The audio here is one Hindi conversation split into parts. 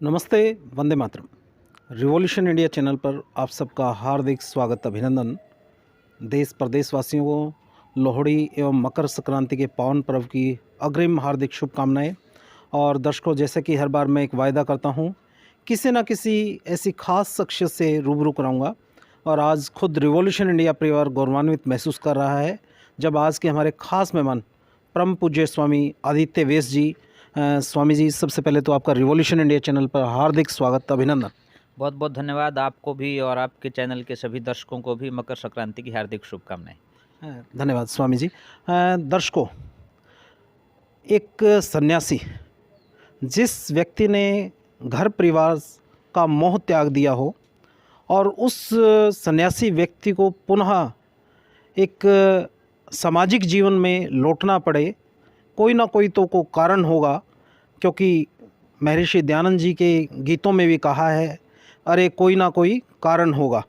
नमस्ते, Vande Mataram. Revolution India channel पर आप सबका हार्दिक स्वागत, अभिनंदन। देश प्रदेशवासियों को लोहड़ी एवं मकर संक्रांति के पावन पर्व की अग्रिम हार्दिक शुभकामनाएं। और दर्शकों, जैसे कि हर बार मैं एक वायदा करता हूं, किसी न किसी ऐसी खास शख्सियत से रूबरू कराऊंगा। और आज खुद रिवॉल्यूशन इंडिया परिवार गौरवान्वित महसूस कर रहा है जब आज के हमारे खास मेहमान परम पूज्य स्वामी आदित्य वेश जी। स्वामी जी, सबसे पहले तो आपका रिवॉल्यूशन इंडिया चैनल पर हार्दिक स्वागत, अभिनंदन। बहुत बहुत धन्यवाद आपको भी और आपके चैनल के सभी दर्शकों को भी मकर संक्रांति की हार्दिक शुभकामनाएं। धन्यवाद स्वामी जी। दर्शकों, एक सन्यासी, जिस व्यक्ति ने घर परिवार का मोह त्याग दिया हो और उस सन्यासी व्यक्ति को पुनः एक सामाजिक जीवन में लौटना पड़े, कोई ना कोई तो को कारण होगा। क्योंकि महर्षि दयानंद जी के गीतों में भी कहा है, अरे कोई ना कोई कारण होगा।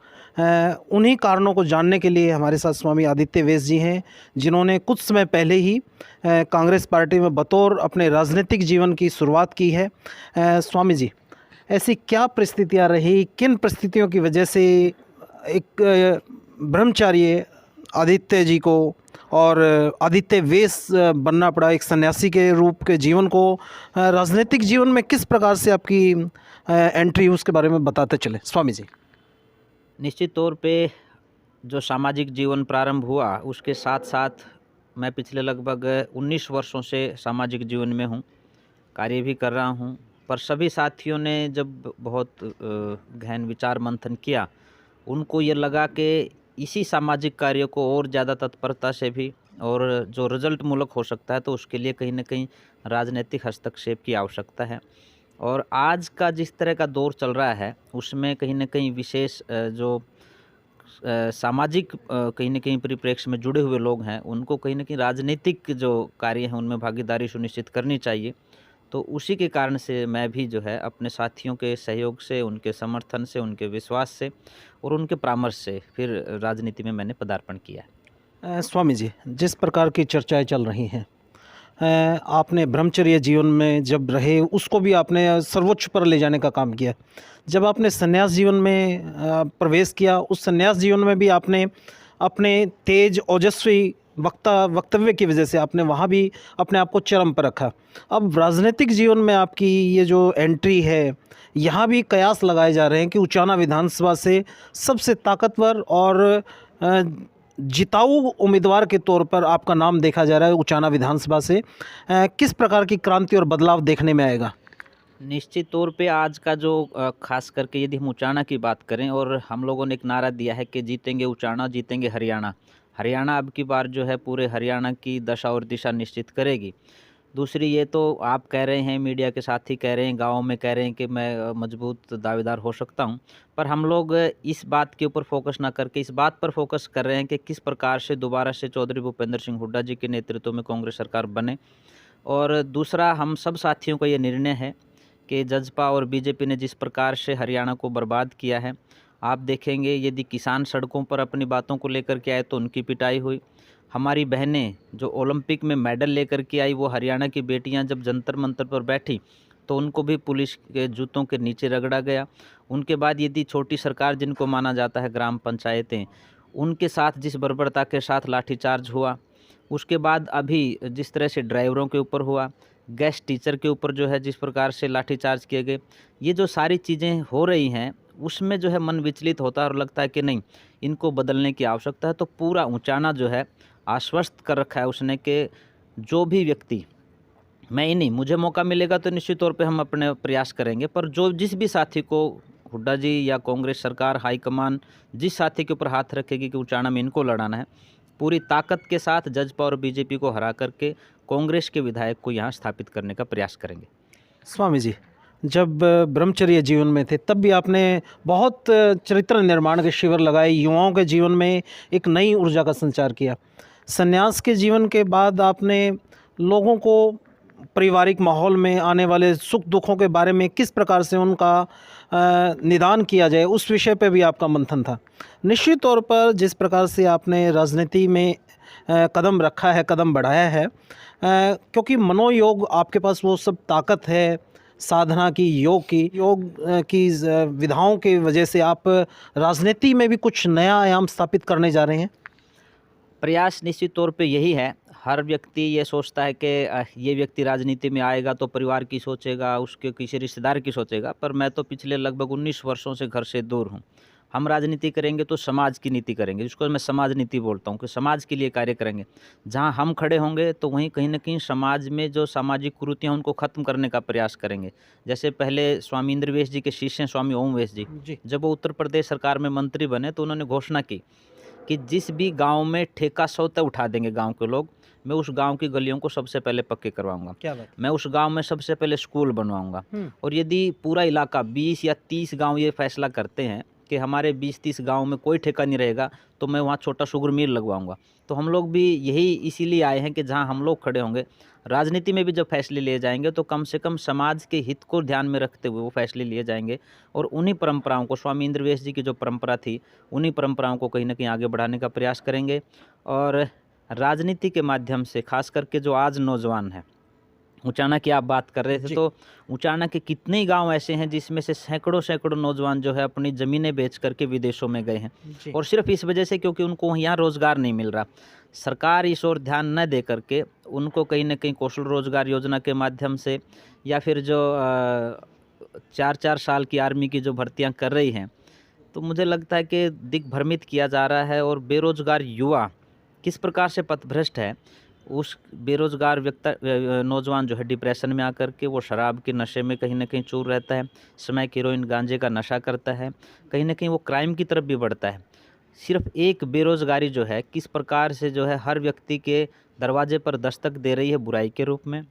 उन्हीं कारणों को जानने के लिए हमारे साथ स्वामी आदित्य वेश जी हैं, जिन्होंने कुछ समय पहले ही कांग्रेस पार्टी में बतौर अपने राजनीतिक जीवन की शुरुआत की है। स्वामी जी, ऐसी क्या परिस्थितियां रही, किन परिस्थितियों की वजह से एक ब्रह्मचारी आदित्य जी को और आदित्य वेश बनना पड़ा, एक सन्यासी के रूप के जीवन को राजनीतिक जीवन में किस प्रकार से आपकी एंट्री, उसके बारे में बताते चले स्वामी जी। निश्चित तौर पे जो सामाजिक जीवन प्रारंभ हुआ उसके साथ साथ मैं पिछले लगभग 19 वर्षों से सामाजिक जीवन में हूँ, कार्य भी कर रहा हूँ। पर सभी साथियों ने जब बहुत गहन विचार मंथन किया, उनको ये लगा कि इसी सामाजिक कार्यों को और ज़्यादा तत्परता से भी और जो रिजल्ट मूलक हो सकता है, तो उसके लिए कहीं ना कहीं राजनीतिक हस्तक्षेप की आवश्यकता है। और आज का जिस तरह का दौर चल रहा है उसमें कहीं न कहीं विशेष जो सामाजिक कहीं न कहीं परिप्रेक्ष्य में जुड़े हुए लोग हैं, उनको कहीं न कहीं राजनीतिक जो कार्य हैं उनमें भागीदारी सुनिश्चित करनी चाहिए। तो उसी के कारण से मैं भी जो है अपने साथियों के सहयोग से, उनके समर्थन से, उनके विश्वास से और उनके परामर्श से फिर राजनीति में मैंने पदार्पण किया है। स्वामी जी, जिस प्रकार की चर्चाएं चल रही हैं, आपने ब्रह्मचर्य जीवन में जब रहे उसको भी आपने सर्वोच्च पर ले जाने का काम किया। जब आपने संन्यास जीवन में प्रवेश किया, उस संन्यास जीवन में भी आपने अपने तेज ओजस्वी वक्तव्य की वजह से आपने वहाँ भी अपने आप को चरम पर रखा। अब राजनीतिक जीवन में आपकी ये जो एंट्री है, यहाँ भी कयास लगाए जा रहे हैं कि उचाना विधानसभा से सबसे ताकतवर और जिताऊ उम्मीदवार के तौर पर आपका नाम देखा जा रहा है उचाना विधानसभा से। किस प्रकार की क्रांति और बदलाव देखने में आएगा? निश्चित तौर पे आज का जो खास करके यदि हम उचाना की बात करें, और हम लोगों ने एक नारा दिया है कि जीतेंगे उचाना, जीतेंगे हरियाणा। हरियाणा अब की बार जो है पूरे हरियाणा की दशा और दिशा निश्चित करेगी। दूसरी ये तो आप कह रहे हैं, मीडिया के साथी कह रहे हैं, गाँव में कह रहे हैं कि मैं मजबूत दावेदार हो सकता हूँ। पर हम लोग इस बात के ऊपर फोकस ना करके इस बात पर फोकस कर रहे हैं कि किस प्रकार से दोबारा से चौधरी भूपेंद्र सिंह हुड्डा जी के नेतृत्व में कांग्रेस सरकार बने। और दूसरा, हम सब साथियों का ये निर्णय है कि जजपा और बीजेपी ने जिस प्रकार से हरियाणा को बर्बाद किया है, आप देखेंगे यदि किसान सड़कों पर अपनी बातों को लेकर के आए तो उनकी पिटाई हुई। हमारी बहनें जो ओलंपिक में मेडल लेकर के आई, वो हरियाणा की बेटियां जब जंतर मंतर पर बैठी तो उनको भी पुलिस के जूतों के नीचे रगड़ा गया। उनके बाद यदि छोटी सरकार जिनको माना जाता है ग्राम पंचायतें, उनके साथ जिस बर्बरता के साथ लाठीचार्ज हुआ, उसके बाद अभी जिस तरह से ड्राइवरों के ऊपर हुआ, गेस्ट टीचर के ऊपर जो है जिस प्रकार से लाठीचार्ज किए गए, ये जो सारी चीज़ें हो रही हैं उसमें जो है मन विचलित होता है और लगता है कि नहीं, इनको बदलने की आवश्यकता है। तो पूरा उचाना जो है आश्वस्त कर रखा है उसने कि जो भी व्यक्ति, मैं ही नहीं, मुझे मौका मिलेगा तो निश्चित तौर पे हम अपने प्रयास करेंगे, पर जो जिस भी साथी को हुड्डा जी या कांग्रेस सरकार हाईकमान जिस साथी के ऊपर हाथ रखेगी कि उचाना में इनको लड़ाना है, पूरी ताकत के साथ जजपा और बीजेपी को हरा करके कांग्रेस के विधायक को यहाँ स्थापित करने का प्रयास करेंगे। स्वामी जी, जब ब्रह्मचर्य जीवन में थे तब भी आपने बहुत चरित्र निर्माण के शिविर लगाए, युवाओं के जीवन में एक नई ऊर्जा का संचार किया। संन्यास के जीवन के बाद आपने लोगों को पारिवारिक माहौल में आने वाले सुख दुखों के बारे में किस प्रकार से उनका निदान किया जाए, उस विषय पे भी आपका मंथन था। निश्चित तौर पर जिस प्रकार से आपने राजनीति में कदम रखा है, कदम बढ़ाया है, क्योंकि मनोयोग आपके पास वो सब ताकत है, साधना की, योग की विधाओं की वजह से आप राजनीति में भी कुछ नया आयाम स्थापित करने जा रहे हैं? प्रयास निश्चित तौर पे यही है। हर व्यक्ति ये सोचता है कि ये व्यक्ति राजनीति में आएगा तो परिवार की सोचेगा, उसके किसी रिश्तेदार की सोचेगा, पर मैं तो पिछले लगभग 19 वर्षों से घर से दूर हूँ। हम राजनीति करेंगे तो समाज की नीति करेंगे, जिसको मैं समाज नीति बोलता हूँ कि समाज के लिए कार्य करेंगे। जहाँ हम खड़े होंगे तो वहीं कहीं न कहीं समाज में जो सामाजिक कुरीतियाँ उनको ख़त्म करने का प्रयास करेंगे। जैसे पहले स्वामी इंद्रवेश जी के शिष्य हैं स्वामी ओमवेश जी, जी। जब वो उत्तर प्रदेश सरकार में मंत्री बने तो उन्होंने घोषणा की कि जिस भी गाँव में ठेका स्वतः उठा देंगे गाँव के लोग, मैं उस गाँव की गलियों को सबसे पहले पक्के करवाऊँगा। क्या बात है! मैं उस गाँव में सबसे पहले स्कूल बनवाऊँगा। हुँ। और यदि पूरा इलाका 20 या 30 गाँव ये फैसला करते हैं कि हमारे 20-30 गाँव में कोई ठेका नहीं रहेगा, तो मैं वहाँ छोटा शुगर मिल लगवाऊँगा। तो हम लोग भी यही इसीलिए आए हैं कि जहाँ हम लोग खड़े होंगे, राजनीति में भी जब फैसले लिए जाएँगे तो कम से कम समाज के हित को ध्यान में रखते हुए वो फैसले लिए जाएँगे। और उन्हीं परंपराओं को, स्वामी इंद्रवेश जी की जो परंपरा थी, उन्हीं परंपराओं को कहीं न कहीं आगे बढ़ाने का प्रयास करेंगे। और राजनीति के माध्यम से ख़ास करके जो आज नौजवान हैं, उचाना की आप बात कर रहे थे, जी। तो उचाना के कितने ही गाँव ऐसे हैं जिसमें से सैकड़ों-सैकड़ों नौजवान जो है अपनी ज़मीनें बेच कर के विदेशों में गए हैं। जी। और सिर्फ़ इस वजह से क्योंकि उनको यहाँ रोज़गार नहीं मिल रहा। सरकार इस ओर ध्यान न दे कर के उनको कहीं न कहीं कौशल रोज़गार योजना के माध्यम से या फिर जो 4-4 साल की आर्मी की जो भर्तियाँ कर रही हैं, तो मुझे लगता है कि दिग्भ्रमित किया जा रहा है। और बेरोज़गार युवा किस प्रकार से पथभ्रष्ट है, उस बेरोज़गार नौजवान जो है डिप्रेशन में आकर के वो शराब के नशे में कहीं न कहीं चूर रहता है, स्मैक, हेरोइन, गांजे का नशा करता है, कहीं न कहीं वो क्राइम की तरफ भी बढ़ता है। सिर्फ़ एक बेरोज़गारी जो है किस प्रकार से जो है हर व्यक्ति के दरवाजे पर दस्तक दे रही है, बुराई के रूप में,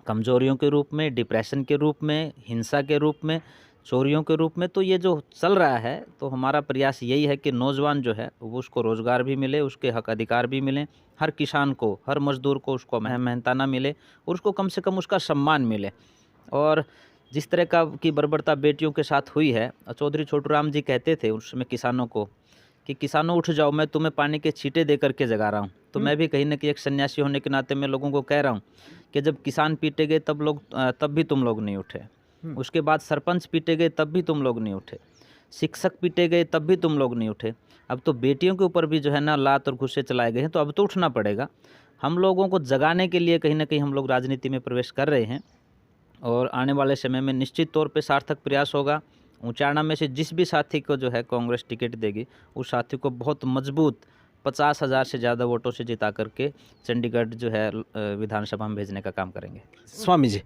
कमज़ोरियों के रूप में, डिप्रेशन के रूप में, हिंसा के रूप में, चोरियों के रूप में। तो ये जो चल रहा है, तो हमारा प्रयास यही है कि नौजवान जो है वो उसको रोज़गार भी मिले, उसके हक अधिकार भी मिलें, हर किसान को, हर मज़दूर को उसको मेहनताना मिले और उसको कम से कम उसका सम्मान मिले। और जिस तरह का की बर्बरता बेटियों के साथ हुई है, चौधरी छोटूराम जी कहते थे उस समय किसानों को कि किसानों उठ जाओ, मैं तुम्हें पानी के छींटे दे कर के जगा रहा हूँ। तो मैं भी कहीं न कहीं एक सन्यासी होने के नाते मैं लोगों को कह रहा हूँ कि जब किसान पीटे गए तब भी तुम लोग नहीं उठे। उसके बाद सरपंच पीटे गए तब भी तुम लोग नहीं उठे। शिक्षक पीटे गए तब भी तुम लोग नहीं उठे। अब तो बेटियों के ऊपर भी जो है ना लात और घुस्से चलाए गए हैं, तो अब तो उठना पड़ेगा। हम लोगों को जगाने के लिए कहीं न कहीं हम लोग राजनीति में प्रवेश कर रहे हैं और आने वाले समय में निश्चित तौर पे सार्थक प्रयास होगा। उचाना में से जिस भी साथी को जो है कांग्रेस टिकट देगी, उस साथी को बहुत मजबूत 50,000 से ज़्यादा वोटों से जिता करके चंडीगढ़ जो है विधानसभा में भेजने का काम करेंगे। स्वामी जी,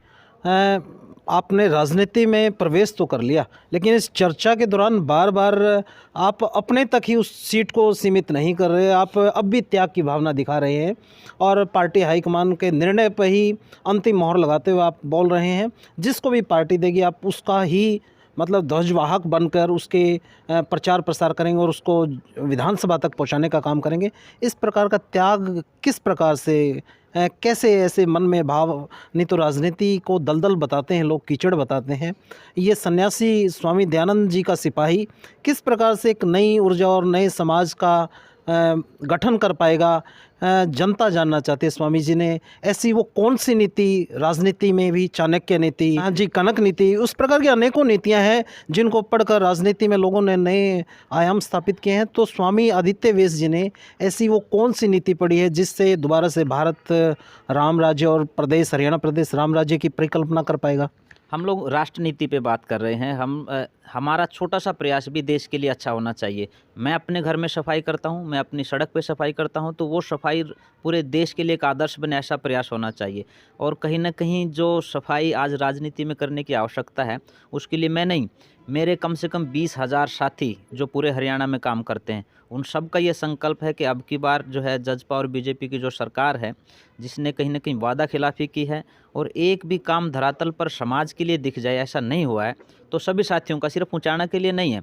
आपने राजनीति में प्रवेश तो कर लिया, लेकिन इस चर्चा के दौरान बार-बार आप अपने तक ही उस सीट को सीमित नहीं कर रहे, आप अब भी त्याग की भावना दिखा रहे हैं और पार्टी हाईकमान के निर्णय पर ही अंतिम मोहर लगाते हुए आप बोल रहे हैं, जिसको भी पार्टी देगी आप उसका ही मतलब ध्वजवाहक बनकर उसके प्रचार प्रसार करेंगे और उसको विधानसभा तक पहुंचाने का काम करेंगे। इस प्रकार का त्याग किस प्रकार से कैसे ऐसे मन में भाव, नहीं तो राजनीति को दलदल बताते हैं लोग, कीचड़ बताते हैं, ये सन्यासी स्वामी दयानंद जी का सिपाही किस प्रकार से एक नई ऊर्जा और नए समाज का गठन कर पाएगा, जनता जानना चाहती है। स्वामी जी ने ऐसी वो कौन सी नीति, राजनीति में भी चाणक्य नीति, हाँ जी, कनक नीति, उस प्रकार की अनेकों नीतियां हैं जिनको पढ़कर राजनीति में लोगों ने नए आयाम स्थापित किए हैं। तो स्वामी आदित्य वेश जी ने ऐसी वो कौन सी नीति पढ़ी है जिससे दोबारा से भारत राम राज्य और प्रदेश हरियाणा प्रदेश राम राज्य की परिकल्पना कर पाएगा? हम लोग राष्ट्र नीति पे बात कर रहे हैं। हमारा छोटा सा प्रयास भी देश के लिए अच्छा होना चाहिए। मैं अपने घर में सफाई करता हूँ, मैं अपनी सड़क पे सफाई करता हूँ, तो वो सफाई पूरे देश के लिए एक आदर्श बने, ऐसा प्रयास होना चाहिए। और कहीं न कहीं जो सफाई आज राजनीति में करने की आवश्यकता है, उसके लिए मैं नहीं, मेरे कम से कम 20,000 साथी जो पूरे हरियाणा में काम करते हैं, उन सब का ये संकल्प है कि अब की बार जो है जजपा और बीजेपी की जो सरकार है, जिसने कहीं न कहीं वादा खिलाफ़ी की है और एक भी काम धरातल पर समाज के लिए दिख जाए, ऐसा नहीं हुआ है। तो सभी साथियों का, सिर्फ उचाना के लिए नहीं है,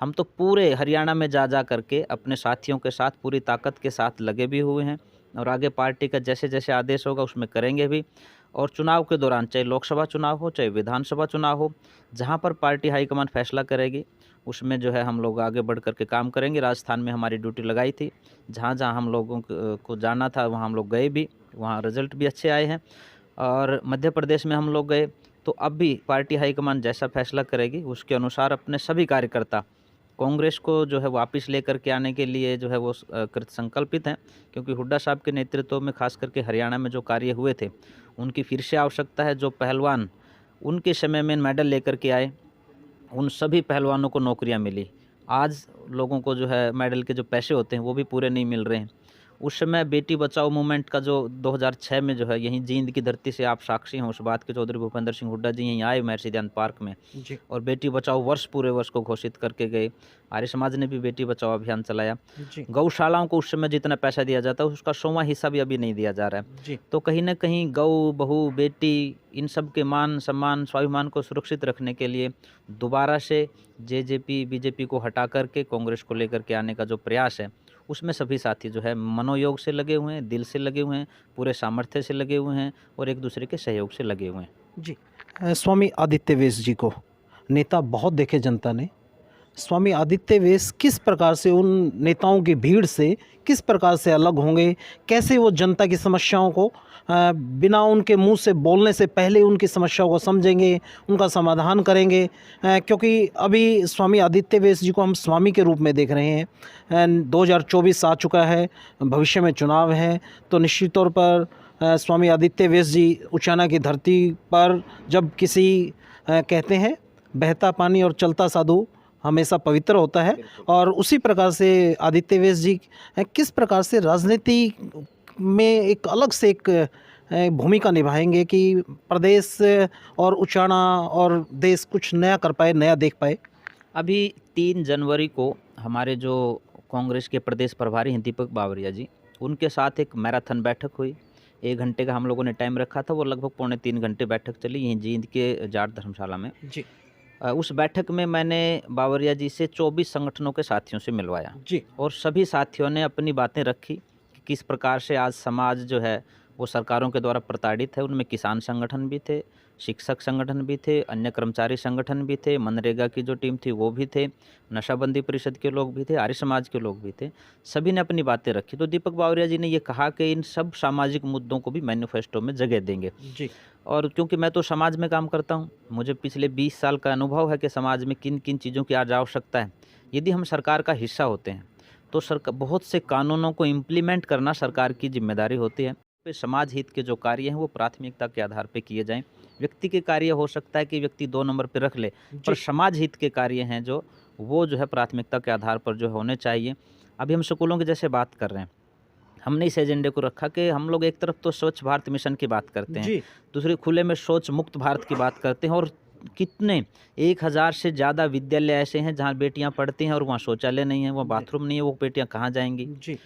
हम तो पूरे हरियाणा में जा करके अपने साथियों के साथ पूरी ताकत के साथ लगे भी हुए हैं और आगे पार्टी का जैसे-जैसे आदेश होगा उसमें करेंगे भी। और चुनाव के दौरान, चाहे लोकसभा चुनाव हो, चाहे विधानसभा चुनाव हो, जहाँ पर पार्टी हाईकमान फैसला करेगी, उसमें जो है हम लोग आगे बढ़ कर के काम करेंगे। राजस्थान में हमारी ड्यूटी लगाई थी, जहाँ-जहाँ हम लोगों को जाना था वहाँ हम लोग गए भी, वहाँ रिज़ल्ट भी अच्छे आए हैं। और मध्य प्रदेश में हम लोग गए, तो अब भी पार्टी हाईकमान जैसा फैसला करेगी उसके अनुसार अपने सभी कार्यकर्ता कांग्रेस को जो है वापस लेकर के आने के लिए जो है वो कृत संकल्पित हैं, क्योंकि हुड्डा साहब के नेतृत्व में खास करके हरियाणा में जो कार्य हुए थे उनकी फिर से आवश्यकता है। जो पहलवान उनके समय में मेडल लेकर के आए उन सभी पहलवानों को नौकरियां मिली। आज लोगों को जो है मेडल के जो पैसे होते हैं वो भी पूरे नहीं मिल रहे हैं। उस समय बेटी बचाओ मूवमेंट का जो 2006 में जो है यहीं जींद की धरती से आप साक्षी हैं उस बात के, चौधरी भूपेंद्र सिंह हुड्डा जी यहीं आए महर्षि पार्क में जी और बेटी बचाओ वर्ष पूरे वर्ष को घोषित करके गए। आर्य समाज ने भी बेटी बचाओ अभियान चलाया। जी गौशालाओं को उस समय जितना पैसा दिया जाता है उसका 100वां हिस्सा भी अभी नहीं दिया जा रहा है। जी तो कहीं ना कहीं गौ बहू बेटी इन सब के मान सम्मान स्वाभिमान को सुरक्षित रखने के लिए दोबारा से जेजेपी बीजेपी को हटा करके कांग्रेस को लेकर के आने का जो प्रयास है उसमें सभी साथी जो है मनोयोग से लगे हुए हैं, दिल से लगे हुए हैं, पूरे सामर्थ्य से लगे हुए हैं और एक दूसरे के सहयोग से लगे हुए हैं। जी स्वामी आदित्य वेश जी को नेता बहुत देखे जनता ने। स्वामी आदित्य वेश किस प्रकार से उन नेताओं की भीड़ से किस प्रकार से अलग होंगे, कैसे वो जनता की समस्याओं को बिना उनके मुंह से बोलने से पहले उनकी समस्याओं को समझेंगे, उनका समाधान करेंगे, क्योंकि अभी स्वामी आदित्य वेश जी को हम स्वामी के रूप में देख रहे हैं। 2024 आ चुका है, भविष्य में चुनाव है, तो निश्चित तौर पर स्वामी आदित्य वेश जी उचाना की धरती पर जब किसी कहते हैं बहता पानी और चलता साधु हमेशा पवित्र होता है, और उसी प्रकार से आदित्य वेश जी किस प्रकार से राजनीति में एक अलग से एक भूमिका निभाएंगे कि प्रदेश और उचाना और देश कुछ नया कर पाए, नया देख पाए। अभी 3 जनवरी को हमारे जो कांग्रेस के प्रदेश प्रभारी हैं दीपक बावरिया जी, उनके साथ एक मैराथन बैठक हुई। 1 घंटे का हम लोगों ने टाइम रखा था, वो लगभग पौने 3 घंटे बैठक चली यहीं जींद के जाट धर्मशाला में। जी उस बैठक में मैंने बावरिया जी से 24 संगठनों के साथियों से मिलवाया जी और सभी साथियों ने अपनी बातें रखी कि किस प्रकार से आज समाज जो है वो सरकारों के द्वारा प्रताड़ित है। उनमें किसान संगठन भी थे, शिक्षक संगठन भी थे, अन्य कर्मचारी संगठन भी थे, मनरेगा की जो टीम थी वो भी थे, नशाबंदी परिषद के लोग भी थे, आर्य समाज के लोग भी थे। सभी ने अपनी बातें रखी। तो दीपक बावरिया जी ने ये कहा कि इन सब सामाजिक मुद्दों को भी मैनिफेस्टो में जगह देंगे। जी और क्योंकि मैं तो समाज में काम करता हूँ, मुझे पिछले 20 साल का अनुभव है कि समाज में किन किन चीज़ों की आज आवश्यकता है। यदि हम सरकार का हिस्सा होते हैं तो बहुत से कानूनों को इम्प्लीमेंट करना सरकार की जिम्मेदारी होती है। पे समाज हित के जो कार्य हैं वो प्राथमिकता के आधार पे किए जाएं। व्यक्ति के कार्य हो सकता है कि व्यक्ति 2 नंबर पे रख ले, पर समाज हित के कार्य हैं जो वो जो है प्राथमिकता के आधार पर जो होने चाहिए। अभी हम स्कूलों की जैसे बात कर रहे हैं, हमने इस एजेंडे को रखा कि हम लोग एक तरफ तो स्वच्छ भारत मिशन की बात करते हैं, दूसरे खुले में शौच मुक्त भारत की बात करते हैं, और कितने 1000 से ज़्यादा विद्यालय ऐसे हैं जहाँ बेटियाँ पढ़ती हैं और वहाँ शौचालय नहीं है, वहाँ बाथरूम नहीं है, वो बेटियाँ कहाँ जाएंगी। जी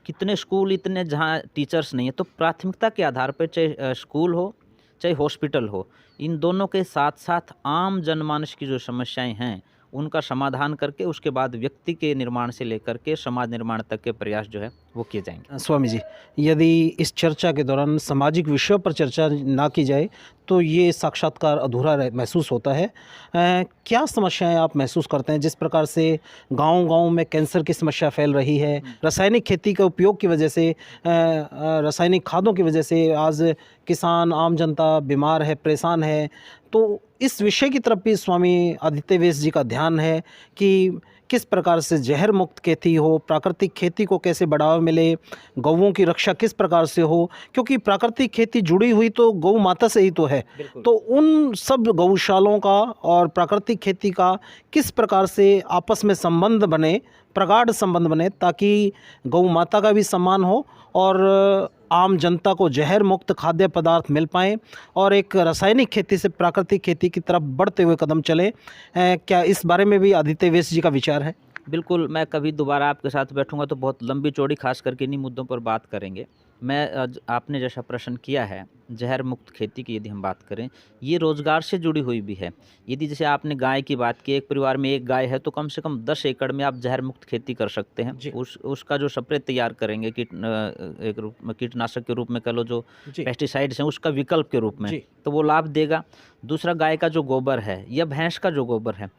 कितने स्कूल इतने जहाँ टीचर्स नहीं है। तो प्राथमिकता के आधार पर चाहे स्कूल हो चाहे हॉस्पिटल हो, इन दोनों के साथ साथ आम जनमानस की जो समस्याएं हैं उनका समाधान करके उसके बाद व्यक्ति के निर्माण से लेकर के समाज निर्माण तक के प्रयास जो है वो किए जाएंगे। स्वामी जी, यदि इस चर्चा के दौरान सामाजिक विषयों पर चर्चा ना की जाए तो ये साक्षात्कार अधूरा महसूस होता है। क्या समस्याएं आप महसूस करते हैं जिस प्रकार से गांव-गांव में कैंसर की समस्या फैल रही है, रासायनिक खेती के उपयोग की वजह से, रासायनिक खादों की वजह से आज किसान आम जनता बीमार है, परेशान है। तो इस विषय की तरफ भी स्वामी आदित्य वेश जी का ध्यान है कि किस प्रकार से जहर मुक्त खेती हो, प्राकृतिक खेती को कैसे बढ़ावा मिले, गौओं की रक्षा किस प्रकार से हो, क्योंकि प्राकृतिक खेती जुड़ी हुई तो गौ माता से ही तो है। तो उन सब गौशालों का और प्राकृतिक खेती का किस प्रकार से आपस में संबंध बने, प्रगाढ़ संबंध बने, ताकि गौ माता का भी सम्मान हो और आम जनता को जहर मुक्त खाद्य पदार्थ मिल पाएँ और एक रासायनिक खेती से प्राकृतिक खेती की तरफ बढ़ते हुए कदम चले। क्या इस बारे में भी आदित्य वेश जी का विचार है? बिल्कुल, मैं कभी दोबारा आपके साथ बैठूंगा तो बहुत लंबी चौड़ी खास करके इन्हीं मुद्दों पर बात करेंगे। मैं आपने जैसा प्रश्न किया है जहर मुक्त खेती की, यदि हम बात करें, ये रोज़गार से जुड़ी हुई भी है। यदि जैसे आपने गाय की बात की, एक परिवार में एक गाय है तो कम से कम 10 एकड़ में आप जहर मुक्त खेती कर सकते हैं। उसका जो स्प्रे तैयार करेंगे एक रूप में कीटनाशक के रूप में कह लो, जो पेस्टिसाइड्स हैं उसका विकल्प के रूप में, तो वो लाभ देगा। दूसरा, गाय का जो गोबर है या भैंस का जो गोबर है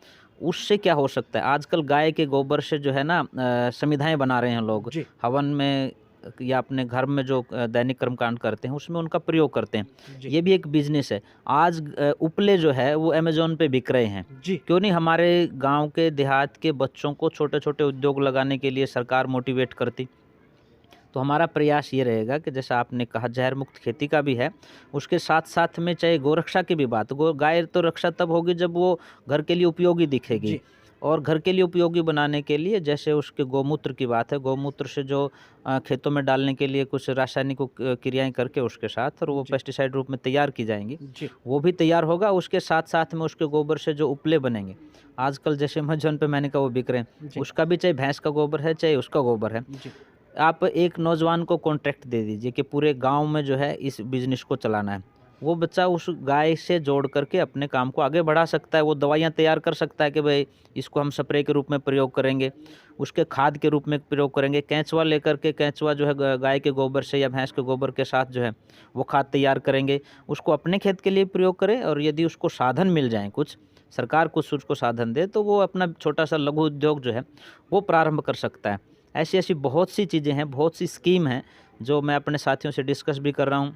उससे क्या हो सकता है, आजकल गाय के गोबर से जो है ना समिधाएँ बना रहे हैं लोग, हवन में या अपने घर में जो दैनिक कर्मकांड करते हैं उसमें उनका प्रयोग करते हैं। जी। ये भी एक बिजनेस है। आज उपले जो है वो अमेज़न पे बिक रहे हैं। जी। क्यों नहीं हमारे गांव के देहात के बच्चों को छोटे छोटे उद्योग लगाने के लिए सरकार मोटिवेट करती। तो हमारा प्रयास ये रहेगा कि जैसा आपने कहा जहर मुक्त खेती का भी है, उसके साथ साथ में चाहे गोरक्षा की भी बात, गाय तो रक्षा तब होगी जब वो घर के लिए उपयोगी दिखेगी। जी। और घर के लिए उपयोगी बनाने के लिए जैसे उसके गौमूत्र की बात है, गौमूत्र से जो खेतों में डालने के लिए कुछ रासायनिक क्रियाएं करके उसके साथ, और वो जी। पेस्टिसाइड रूप में तैयार की जाएंगी, जी। वो भी तैयार होगा। उसके साथ साथ में उसके गोबर से जो उपले बनेंगे, आजकल जैसे अमेज़न पे मैंने कहा वो बिक रहे हैं, जी। उसका भी चाहे भैंस का गोबर है चाहे उसका गोबर है, जी। आप एक नौजवान को कॉन्ट्रैक्ट दे दीजिए कि पूरे गांव में जो है इस बिज़नेस को चलाना है। वो बच्चा उस गाय से जोड़ करके अपने काम को आगे बढ़ा सकता है। वो दवाइयाँ तैयार कर सकता है कि भाई इसको हम स्प्रे के रूप में प्रयोग करेंगे, उसके खाद के रूप में प्रयोग करेंगे। केंचुआ लेकर के, केंचुआ जो है गाय के गोबर से या भैंस के गोबर के साथ जो है वो खाद तैयार करेंगे, उसको अपने खेत के लिए प्रयोग करें। और यदि उसको साधन मिल जाए, कुछ सरकार कुछ उसको साधन दे, तो वो अपना छोटा सा लघु उद्योग जो है वो प्रारंभ कर सकता है। ऐसी ऐसी बहुत सी चीज़ें हैं, बहुत सी स्कीम हैं जो मैं अपने साथियों से डिस्कस भी कर रहा हूँ,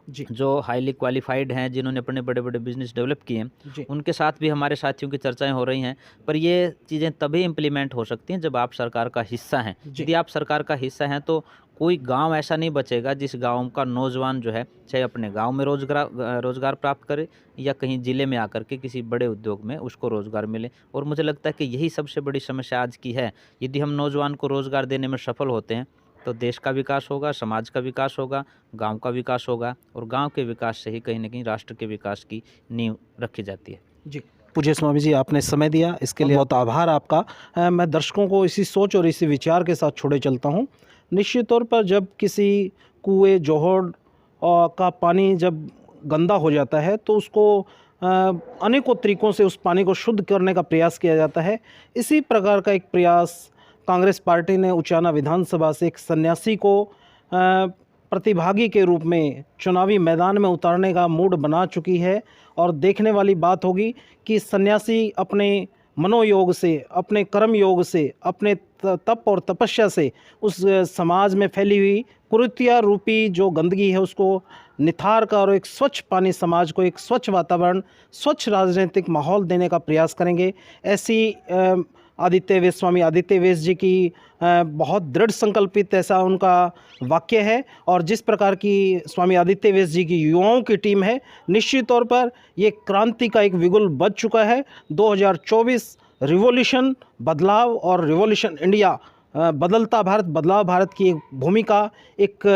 जी। जो हाईली क्वालिफाइड हैं, जिन्होंने अपने बड़े बड़े बिजनेस डेवलप किए हैं, जी। उनके साथ भी हमारे साथियों की चर्चाएं हो रही हैं। पर ये चीज़ें तभी इम्प्लीमेंट हो सकती हैं जब आप सरकार का हिस्सा हैं। जी। यदि आप सरकार का हिस्सा हैं तो कोई गांव ऐसा नहीं बचेगा जिस गांव का नौजवान जो है चाहे अपने गांव में रोजगार प्राप्त करे या कहीं ज़िले में आकर के किसी बड़े उद्योग में उसको रोज़गार मिले। और मुझे लगता है कि यही सबसे बड़ी समस्या आज की है। यदि हम नौजवान को रोज़गार देने में सफल होते हैं तो देश का विकास होगा, समाज का विकास होगा, गांव का विकास होगा, और गांव के विकास से ही कहीं न कहीं राष्ट्र के विकास की नींव रखी जाती है। जी। पूज्य स्वामी जी, आपने समय दिया, इसके लिए बहुत आभार आपका। मैं दर्शकों को इसी सोच और इसी विचार के साथ छोड़े चलता हूँ। निश्चित तौर पर जब किसी कुएँ, जोहड़ का पानी जब गंदा हो जाता है तो उसको अनेकों तरीक़ों से उस पानी को शुद्ध करने का प्रयास किया जाता है। इसी प्रकार का एक प्रयास कांग्रेस पार्टी ने उचाना विधानसभा से एक सन्यासी को प्रतिभागी के रूप में चुनावी मैदान में उतारने का मूड बना चुकी है। और देखने वाली बात होगी कि सन्यासी अपने मनोयोग से, अपने कर्म योग से, अपने तप और तपस्या से उस समाज में फैली हुई कुरीतियाँ रूपी जो गंदगी है उसको निथार कर और एक स्वच्छ पानी समाज को, एक स्वच्छ वातावरण, स्वच्छ राजनीतिक माहौल देने का प्रयास करेंगे। ऐसी स्वामी आदित्य वेश जी की बहुत दृढ़ संकल्पित ऐसा उनका वाक्य है। और जिस प्रकार की स्वामी आदित्य वेश जी की युवाओं की टीम है, निश्चित तौर पर ये क्रांति का एक विगुल बज चुका है। 2024 रिवॉल्यूशन, बदलाव और रिवॉल्यूशन इंडिया, बदलता भारत, बदलाव भारत की एक भूमिका, एक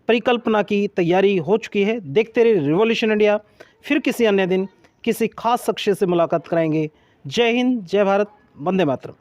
परिकल्पना की तैयारी हो चुकी है। देखते रहिए रिवॉल्यूशन इंडिया। फिर किसी अन्य दिन किसी खास शख्स से मुलाकात कराएंगे। जय हिंद, जय भारत, वंदे मातरम।